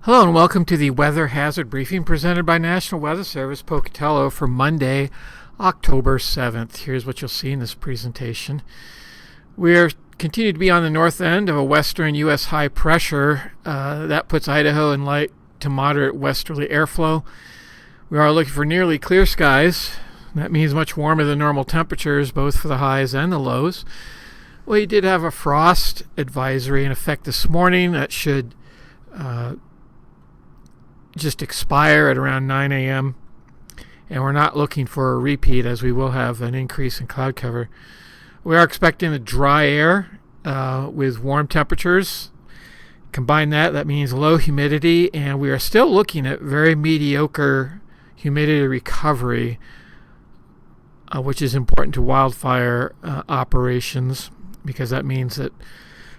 Hello and welcome to the Weather Hazard Briefing presented by National Weather Service Pocatello for Monday, October 7th. Here's what you'll see in this presentation. We continue to be on the north end of a western U.S. high pressure. That puts Idaho in light to moderate westerly airflow. We are looking for nearly clear skies. That means much warmer than normal temperatures, both for the highs and the lows. We did have a frost advisory in effect this morning. That should just expire at around 9 a.m. and we're not looking for a repeat, as we will have an increase in cloud cover. We are expecting a dry air with warm temperatures. Combine that means low humidity, and we are still looking at very mediocre humidity recovery, which is important to wildfire operations, because that means that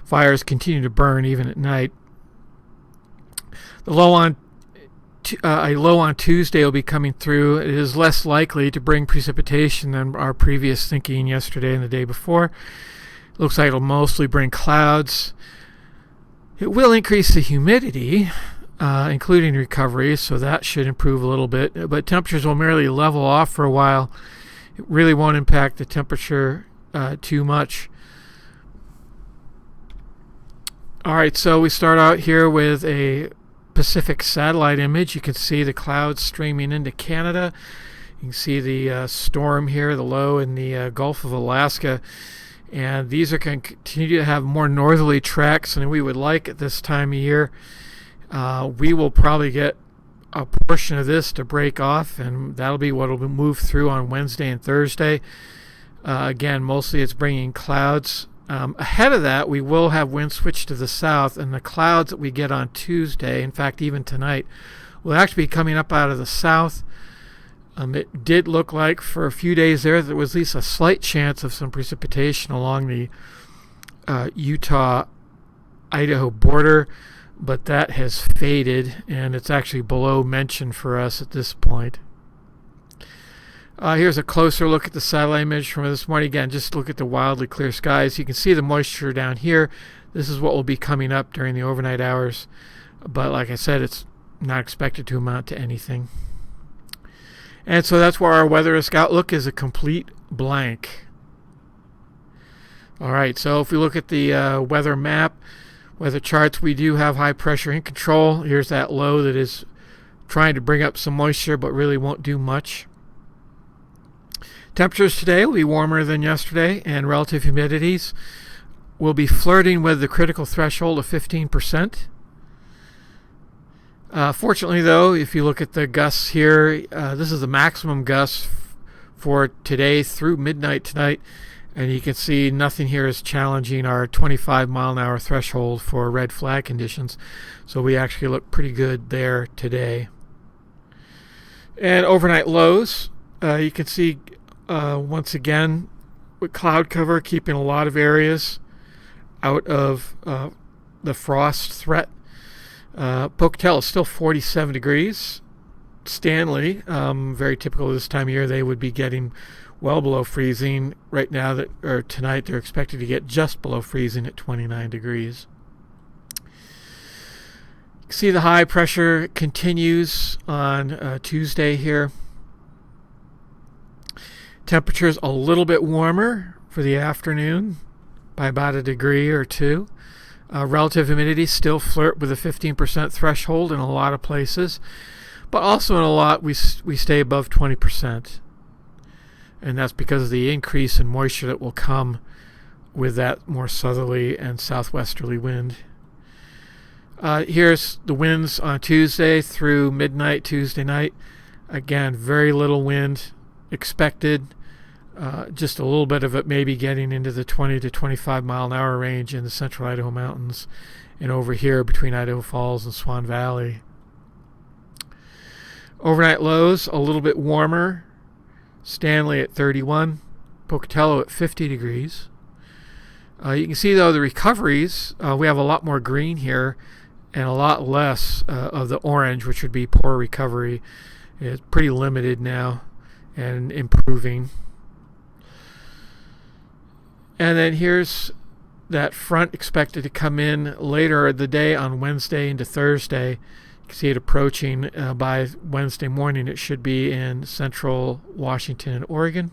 fires continue to burn even at night. A low on Tuesday will be coming through. It is less likely to bring precipitation than our previous thinking yesterday and the day before. It looks like it'll mostly bring clouds. It will increase the humidity, including recovery, so that should improve a little bit. But temperatures will merely level off for a while. It really won't impact the temperature too much. All right, so we start out here with a Pacific satellite image. You can see the clouds streaming into Canada. You can see the storm here, the low in the Gulf of Alaska. And these are going to continue to have more northerly tracks than we would like at this time of year. We will probably get a portion of this to break off, and that'll be what will move through on Wednesday and Thursday. Again, mostly it's bringing clouds. Ahead of that, we will have wind switch to the south, and the clouds that we get on Tuesday, in fact even tonight, will actually be coming up out of the south. It did look like for a few days there was at least a slight chance of some precipitation along the Utah-Idaho border, but that has faded, and it's actually below mention for us at this point. Here's a closer look at the satellite image from this morning. Again, just look at the wildly clear skies. You can see the moisture down here. This is what will be coming up during the overnight hours. But like I said, it's not expected to amount to anything. And so that's where our weather risk outlook is a complete blank. All right, so if we look at the weather map, weather charts, we do have high pressure in control. Here's that low that is trying to bring up some moisture but really won't do much. Temperatures today will be warmer than yesterday, and relative humidities will be flirting with the critical threshold of 15%. Fortunately, though, if you look at the gusts here, this is the maximum gust for today through midnight tonight, and you can see nothing here is challenging our 25 mile an hour threshold for red flag conditions, so we actually look pretty good there today. And overnight lows, you can see once again, with cloud cover keeping a lot of areas out of the frost threat. Pocatello is still 47 degrees. Stanley, very typical of this time of year, they would be getting well below freezing. Right now, or tonight, they're expected to get just below freezing at 29 degrees. You can see the high pressure continues on Tuesday here. Temperatures a little bit warmer for the afternoon by about a degree or two. Relative humidity still flirt with a 15% threshold in a lot of places, but also in a lot we stay above 20%. And that's because of the increase in moisture that will come with that more southerly and southwesterly wind. Here's the winds on Tuesday through midnight Tuesday night. Again, very little wind expected. Just a little bit of it maybe getting into the 20 to 25 mile an hour range in the central Idaho mountains and over here between Idaho Falls and Swan Valley. Overnight lows a little bit warmer. Stanley at 31, Pocatello at 50 degrees. You can see, though, the recoveries, we have a lot more green here and a lot less of the orange, which would be poor recovery. It's pretty limited now and improving. And then here's that front expected to come in later in the day on Wednesday into Thursday. You can see it approaching by Wednesday morning. It should be in central Washington and Oregon.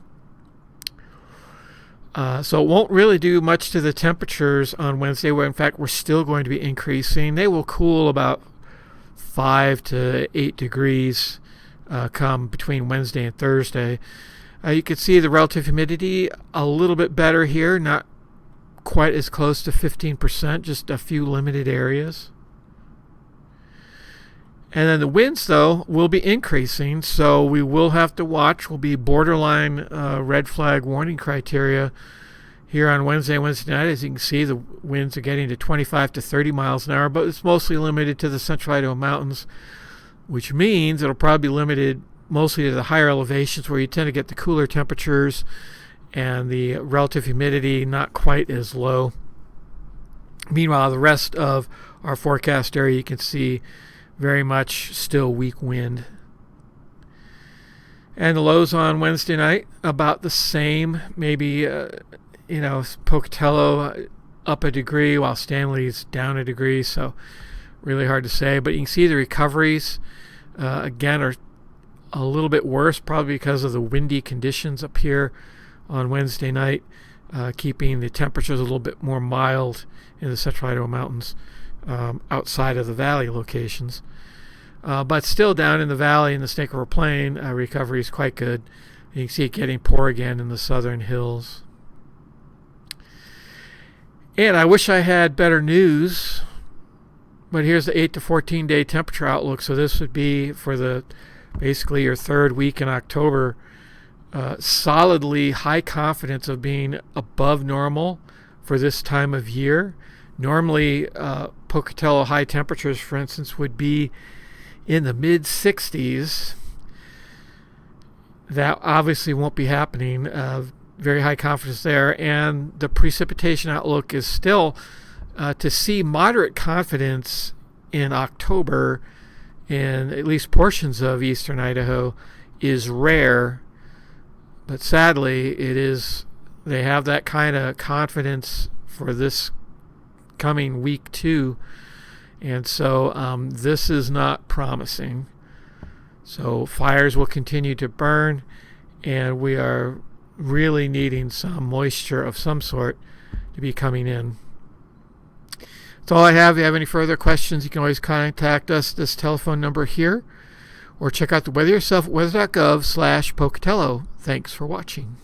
So it won't really do much to the temperatures on Wednesday, where in fact we're still going to be increasing. They will cool about 5 to 8 degrees come between Wednesday and Thursday. You can see the relative humidity a little bit better here, not quite as close to 15%, just a few limited areas. And then the winds, though, will be increasing, so we will have to watch. Will be borderline red flag warning criteria here on Wednesday night. As you can see, the winds are getting to 25 to 30 miles an hour, but it's mostly limited to the central Idaho mountains, which means it'll probably be limited mostly to the higher elevations where you tend to get the cooler temperatures and the relative humidity not quite as low. Meanwhile, the rest of our forecast area, you can see very much still weak wind. And the lows on Wednesday night, about the same. Maybe, Pocatello up a degree while Stanley's down a degree. So really hard to say. But you can see the recoveries, again, are a little bit worse, probably because of the windy conditions up here on Wednesday night, keeping the temperatures a little bit more mild in the central Idaho mountains outside of the valley locations. But still down in the valley in the Snake River Plain, recovery is quite good. You can see it getting poor again in the southern hills. And I wish I had better news, but here's the 8 to 14 day temperature outlook. So this would be for basically your third week in October. Solidly high confidence of being above normal for this time of year. Normally, Pocatello high temperatures, for instance, would be in the mid 60s. That obviously won't be happening. Very high confidence there. And the precipitation outlook is still to see moderate confidence in October in at least portions of eastern Idaho is rare. But sadly, they have that kind of confidence for this coming week too. And so this is not promising. So fires will continue to burn, and we are really needing some moisture of some sort to be coming in. That's all I have. If you have any further questions, you can always contact us at this telephone number here, or check out the weather yourself at weather.gov/Pocatello. Thanks for watching.